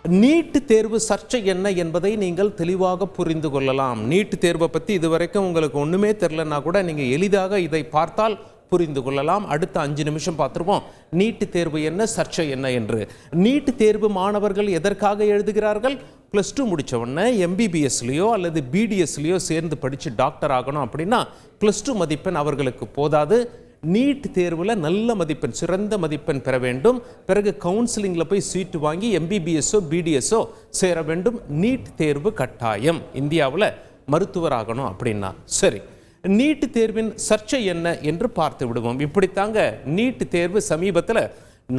NEET தேர்வு சர்ச்சை என்ன என்பதை நீங்கள் தெளிவாக புரிந்து கொள்ளலாம். நீட் தேர்வை பற்றி இதுவரைக்கும் உங்களுக்கு ஒன்றுமே தெரிலன்னா கூட நீங்கள் எளிதாக இதை பார்த்தால் புரிந்து கொள்ளலாம். அடுத்த 5 நிமிஷம் பார்த்துருவோம் நீட் தேர்வு என்ன, சர்ச்சை என்ன என்று. நீட் தேர்வு மாணவர்கள் எதற்காக எழுதுகிறார்கள்? +2 முடித்த உடனே MBBSலையோ அல்லது BDSலையோ சேர்ந்து படித்து டாக்டர் ஆகணும் அப்படின்னா +2 மதிப்பெண் அவர்களுக்கு போதாது. நீட் தேர்வில் நல்ல மதிப்பெண், சிறந்த மதிப்பெண் பெற வேண்டும். பிறகு கவுன்சிலிங்கில் போய் சீட்டு வாங்கி MBBSஓ BDSஓ சேர வேண்டும். நீட் தேர்வு கட்டாயம் இந்தியாவில் மருத்துவர் ஆகணும் அப்படின்னா. சரி, நீட் தேர்வின் சர்ச்சை என்ன என்று பார்த்து விடுவோம். இப்படித்தாங்க நீட் தேர்வு சமீபத்தில்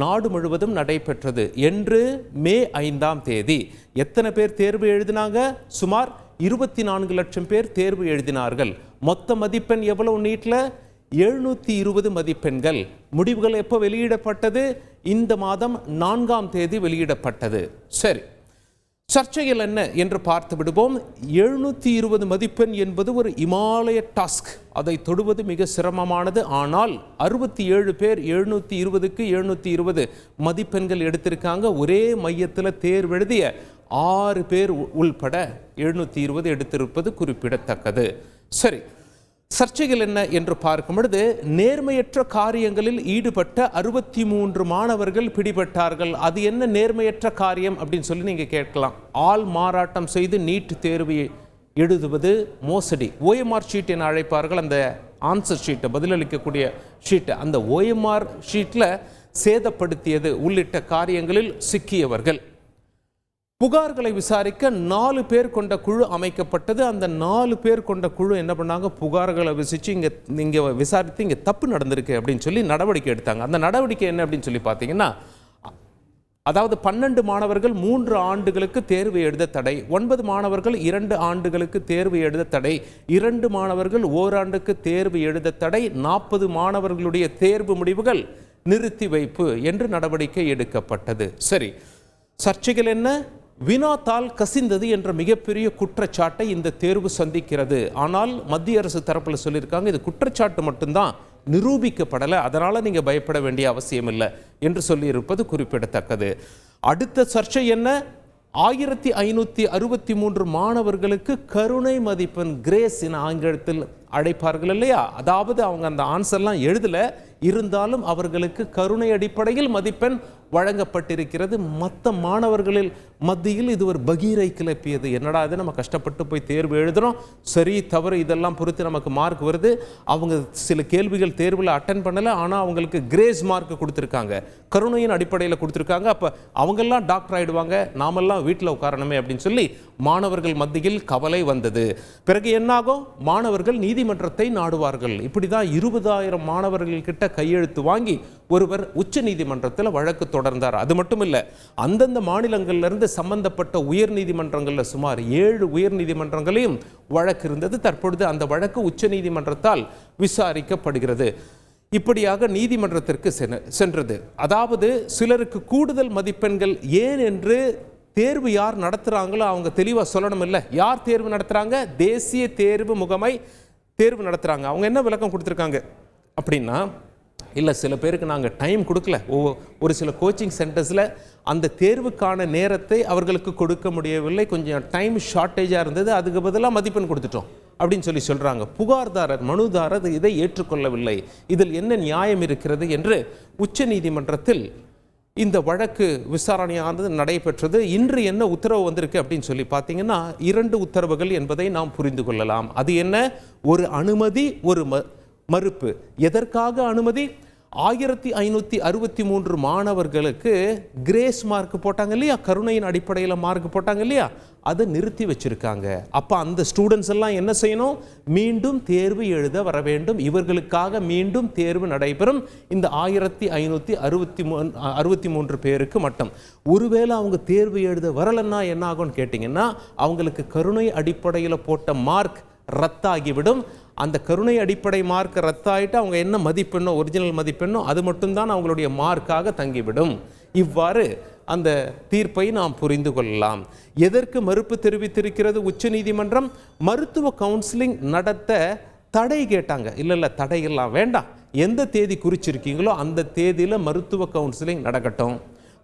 நாடு முழுவதும் நடைபெற்றது. என்று மே 5ஆம் தேதி எத்தனை பேர் தேர்வு எழுதினாங்க? சுமார் 24 லட்சம் பேர் தேர்வு எழுதினார்கள். மொத்த மதிப்பெண் எவ்வளவு நீட்ல? 720 மதிப்பெண்கள். முடிவுகள் எப்போ வெளியிடப்பட்டது? இந்த மாதம் 4ஆம் தேதி வெளியிடப்பட்டது. சரி, சர்ச்சைகள் என்ன என்று பார்த்து விடுவோம். 720 மதிப்பெண் என்பது ஒரு இமாலய டாஸ்க். அதை தொடுவது மிக சிரமமானது. ஆனால் 67 பேர் 720க்கு 720 மதிப்பெண்கள் எடுத்திருக்காங்க. ஒரே மையத்தில் தேர்வு எழுதிய 6 பேர் உள்பட 720 எடுத்திருப்பது குறிப்பிடத்தக்கது. சரி, சர்ச்சைகள் என்ன என்று பார்க்கும் பொழுது, நேர்மையற்ற காரியங்களில் ஈடுபட்ட 63 மாணவர்கள் பிடிபட்டார்கள். அது என்ன நேர்மையற்ற காரியம் அப்படின்னு சொல்லி நீங்க கேட்கலாம். ஆள் மாறாட்டம் செய்து நீட் தேர்வு எழுதுவது மோசடி. OMR ஷீட் என அழைப்பார்கள். அந்த ஆன்சர் ஷீட்டை, பதிலளிக்கக்கூடிய ஷீட்டை, அந்த OMR ஷீட்டில் சேதப்படுத்தியது உள்ளிட்ட காரியங்களில் சிக்கியவர்கள். புகார்களை விசாரிக்க 4 பேர் கொண்ட குழு அமைக்கப்பட்டது. அந்த 4 பேர் கொண்ட குழு என்ன பண்ணாங்க? புகார்களை இங்கே விசாரித்து இங்கே தப்பு நடந்திருக்கு அப்படின்னு சொல்லி நடவடிக்கை எடுத்தாங்க. அந்த நடவடிக்கை என்ன அப்படின்னு சொல்லி பார்த்தீங்கன்னா, அதாவது 12 மாணவர்கள் 3 ஆண்டுகளுக்கு தேர்வு எழுத தடை, 9 மாணவர்கள் 2 ஆண்டுகளுக்கு தேர்வு எழுத தடை, 2 மாணவர்கள் ஓராண்டுக்கு தேர்வு எழுத தடை, 40 மாணவர்களுடைய தேர்வு முடிவுகள் நிறுத்தி வைப்பு என்று நடவடிக்கை எடுக்கப்பட்டது. சரி, சர்ச்சைகள் என்ன? வினாத்தால் கசிந்தது என்ற மிகப்பெரிய குற்றச்சாட்டை இந்த தேர்வு சந்திக்கிறது. ஆனால் மத்திய அரசு தரப்பில் சொல்லியிருக்காங்க, இது குற்றச்சாட்டு மட்டும்தான், நிரூபிக்கப்படலை, அதனால் நீங்கள் பயப்பட வேண்டிய அவசியம் இல்லை என்று சொல்லியிருப்பது குறிப்பிடத்தக்கது. அடுத்த சர்ச்சை என்ன? 1563 மாணவர்களுக்கு கருணை மதிப்பெண், கிரேஸ் என ஆங்கிலத்தில் அழைப்பார்கள் இல்லையா? அதாவது அவங்க அந்த ஆன்சர்லாம் எழுதல, இருந்தாலும் அவர்களுக்கு கருணை அடிப்படையில் மதிப்பெண் வழங்கப்பட்டிருக்கிறது. மற்ற மாணவர்களில் மத்தியில் இது ஒரு பகீரை கிளப்பியது. என்னடா இது, நம்ம கஷ்டப்பட்டு போய் தேர்வு எழுதுறோம், சரி தவறு இதெல்லாம் பொறுத்து நமக்கு மார்க் வருது. அவங்க சில கேள்விகள் தேர்வில் அட்டன் பண்ணலை, ஆனால் அவங்களுக்கு கிரேஸ் மார்க் கொடுத்துருக்காங்க, கருணையின் அடிப்படையில் கொடுத்துருக்காங்க. அப்போ அவங்கெல்லாம் டாக்டர் ஆகிடுவாங்க, நாமெல்லாம் வீட்டில் உட்காரணுமே அப்படின்னு சொல்லி மாணவர்கள் மத்தியில் கவலை வந்தது. பிறகு என்னாகும்? மாணவர்கள் நீதிமன்றத்தை நாடுவார்கள். இப்படி தான் 20,000 மாணவர்கள் கிட்ட கையெழுத்து வாங்கி ஒருவர் உச்ச நீதிமன்றத்தில் வழக்கு தொடர்ந்தார். அது மட்டும் இல்லை, அந்தந்த மாநிலங்களிலிருந்து சம்பந்தப்பட்ட உயர் நீதிமன்றங்களில் சுமார் 7 உயர் நீதிமன்றங்களையும் வழக்கு இருந்தது. தற்பொழுது அந்த வழக்கு உச்ச நீதிமன்றத்தால் விசாரிக்கப்படுகிறது. இப்படியாக நீதிமன்றத்திற்கு சென்றது. அதாவது சிலருக்கு கூடுதல் மதிப்பெண்கள் ஏன் என்று தேர்வு யார் நடத்துகிறாங்களோ அவங்க தெளிவாக சொல்லணும். இல்லை, யார் தேர்வு நடத்துகிறாங்க? தேசிய தேர்வு முகமை தேர்வு நடத்துகிறாங்க. அவங்க என்ன விளக்கம் கொடுத்துருக்காங்க அப்படின்னா, இல்லை சில பேருக்கு நாங்கள் டைம் கொடுக்கல, ஒரு சில கோச்சிங் சென்டர்ஸில் அந்த தேர்வுக்கான நேரத்தை அவர்களுக்கு கொடுக்க முடியவில்லை, கொஞ்சம் டைம் ஷார்ட்டேஜாக இருந்தது, அதுக்கு பதிலாக மதிப்பெண் கொடுத்துட்டோம் அப்படின்னு சொல்லி சொல்கிறாங்க. புகார்தாரர், மனுதாரர் இதை ஏற்றுக்கொள்ளவில்லை. இதில் என்ன நியாயம் இருக்கிறது என்று உச்ச நீதிமன்றத்தில் இந்த வழக்கு விசாரணையானது நடைபெற்றது. இன்று என்ன உத்தரவு வந்திருக்கு அப்படின்னு சொல்லி பார்த்தீங்கன்னா, 2 உத்தரவுகள் என்பதை நாம் புரிந்து கொள்ளலாம். அது என்ன? ஒரு அனுமதி, ஒரு மறுப்பு. எதற்காக அனுமதி? 1563 மாணவர்களுக்கு கிரேஸ் மார்க் போட்டாங்க இல்லையா, கருணையின் அடிப்படையில் மார்க் போட்டாங்க இல்லையா, அதை நிறுத்தி வச்சிருக்காங்க. அப்போ அந்த ஸ்டூடெண்ட்ஸ் எல்லாம் என்ன செய்யணும்? மீண்டும் தேர்வு எழுத வர வேண்டும். இவர்களுக்காக மீண்டும் தேர்வு நடைபெறும். இந்த 1563 பேருக்கு மட்டும். ஒருவேளை அவங்க தேர்வு எழுத வரலன்னா என்ன ஆகும்னு கேட்டிங்கன்னா, அவங்களுக்கு கருணை அடிப்படையில் போட்ட மார்க் ரத்தாகிவிடும். அந்த கருணை அடிப்படை மார்க் ரத்தாயிட்டு அவங்க என்ன மதிப்பெண்ணோ, ஒரிஜினல் மதிப்பெண்ணோ, அது மட்டும்தான் அவங்களுடைய மார்க்காக தங்கிவிடும். இவ்வாறு அந்த தீர்ப்பை நாம் புரிந்து கொள்ளலாம். எதற்கு மறுப்பு தெரிவித்திருக்கிறது உச்ச நீதிமன்றம்? மருத்துவ கவுன்சிலிங் நடத்த தடை கேட்டாங்க. இல்லை தடையெல்லாம் வேண்டாம், எந்த தேதி குறிச்சிருக்கீங்களோ அந்த தேதியில் மருத்துவ கவுன்சிலிங் நடக்கட்டும்.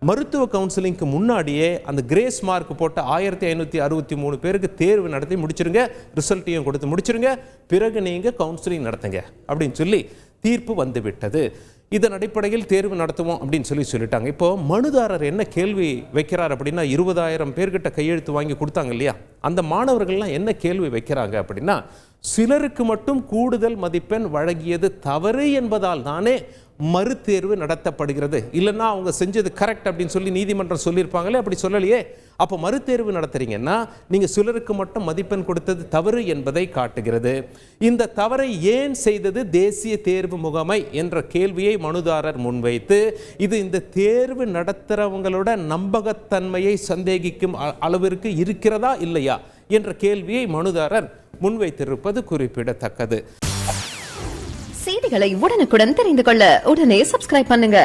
மருத்துவ கவுன்சிலிங்க்கு முன்னாடியே அந்த கிரேஸ் மார்க் போட்ட 1563 பேருக்கு தேர்வு நடத்தி முடிச்சிருங்க, ரிசல்ட்டையும் கொடுத்து முடிச்சிருங்க, பிறகு நீங்க கவுன்சிலிங் நடத்துங்க அப்படின்னு சொல்லி தீர்ப்பு வந்து விட்டது. இதன் அடிப்படையில் தேர்வு நடத்துவோம் அப்படின்னு சொல்லிட்டாங்க. இப்போ மனுதாரர் என்ன கேள்வி வைக்கிறார் அப்படின்னா, 20,000 பேர்கிட்ட கையெழுத்து வாங்கி கொடுத்தாங்க இல்லையா, அந்த மாணவர்கள்லாம் என்ன கேள்வி வைக்கிறாங்க அப்படின்னா, சிலருக்கு மட்டும் கூடுதல் மதிப்பெண் வழங்கியது தவறு என்பதால் தானே மறுதேர்வு நடத்தப்படுகிறது, இல்லைன்னா அவங்க செஞ்சது கரெக்ட் அப்படின்னு சொல்லி நீதிமன்றம் சொல்லியிருப்பாங்களே, அப்படி சொல்லலையே. அப்போ மறுதேர்வு நடத்துறீங்கன்னா நீங்கள் சிலருக்கு மட்டும் மதிப்பெண் கொடுத்தது தவறு என்பதை காட்டுகிறது. இந்த தவறை ஏன் செய்தது தேசிய தேர்வு முகமை என்ற கேள்வியை மனுதாரர் முன்வைத்து, இது இந்த தேர்வு நடத்துகிறவங்களோட நம்பகத்தன்மையை சந்தேகிக்கும் அளவிற்கு இருக்கிறதா இல்லையா என்ற கேள்வியை மனுதாரர் முன்வைத்திருப்பது குறிப்பிடத்தக்கது. செய்திகளை உடனுக்குடன் தெரிந்து கொள்ள உடனே சப்ஸ்கிரைப் பண்ணுங்க.